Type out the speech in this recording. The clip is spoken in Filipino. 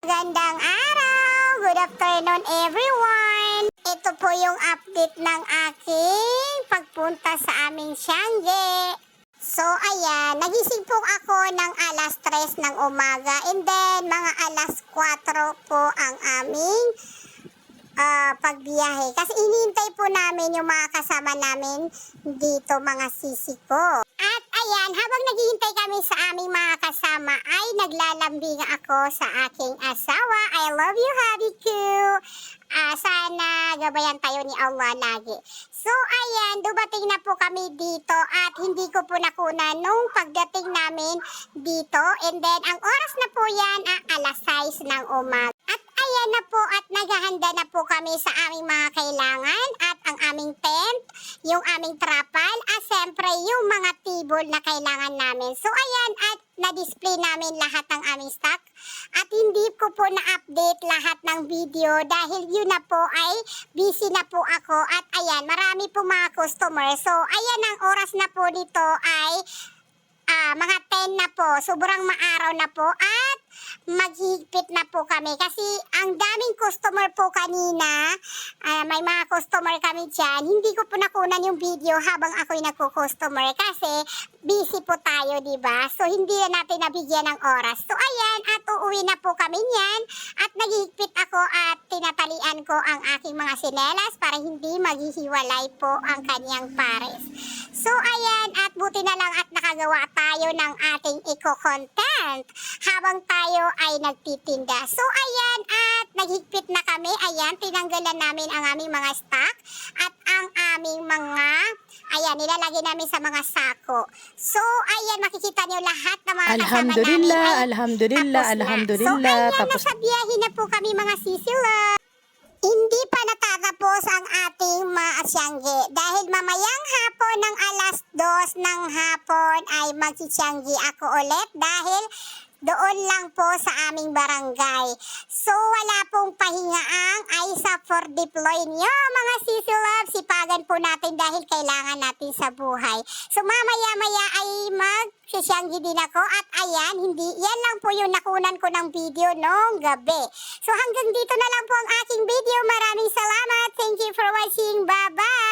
Magandang araw! Good afternoon everyone! Ito po yung update ng aking pagpunta sa aming Tiangge. So ayan, nagising po ako ng alas 3 ng umaga and then mga alas 4 po ang aming pagbiyahe. Kasi inihintay po namin yung mga kasama namin dito, mga sisi ko. At ayan, habang naghihintay kami sa aming mga kasama ay naglalambing ako sa aking asawa. I love you, hubby ko. Sana gabayan tayo ni Allah lagi. So ayan, dumating na po kami dito at hindi ko po nakuna nung pagdating namin dito. And then ang oras na po yan alas 6 ng umaga. At ayan na po at naghahanda na po kami sa aming mga kailangan at ang aming tent, yung aming trapal, at siyempre yung mga table na kailangan namin. So ayan, at na-display namin lahat ng aming stock at hindi ko po na-update lahat ng video dahil yun na po ay busy na po ako at ayan, marami po mga customer. So ayan, ang oras na po dito ay mga 10 na po, sobrang maaraw na po at maghigpit na po kami kasi ang daming customer po kanina. May mga customer kami dyan. Hindi ko po nakunan yung video habang ako'y nagko-customer kasi busy po tayo, diba? So hindi na natin nabigyan ng oras. So ayan, at uuwi na po kami niyan at naghihigpit ako at tinatalian ko ang aking mga sinelas para hindi maghihiwalay po ang kanyang pares. So ayan, at buti na lang at nakagawa tayo ng ating eco-content habang tayo ay nagtitinda. So ayan, at naghigpit na kami. Ayan, tinanggalan namin ang aming mga stock at ang aming mga, ayan, nilalagay namin sa mga sako. So ayan, makikita nyo lahat ng mga kasama namin. Alhamdulillah. So ayan, nasa biyahe na po kami mga sisila. Hindi pa natatapos ang ating mga Tiangge dahil mamayang hapon ng alas 2 ng hapon ay magti-Tiangge ako ulit dahil doon lang po sa aming barangay. So wala pong pahingaang ay sa for deploy nyo mga sisi love. Sipagan po natin dahil kailangan natin sa buhay. So mamaya-maya ay mag-Tiangge din ako at ayan, yan lang po yung nakunan ko ng video nung gabi. So hanggang dito na lang po ang aking video. Maraming salamat. Thank you for watching. Bye-bye!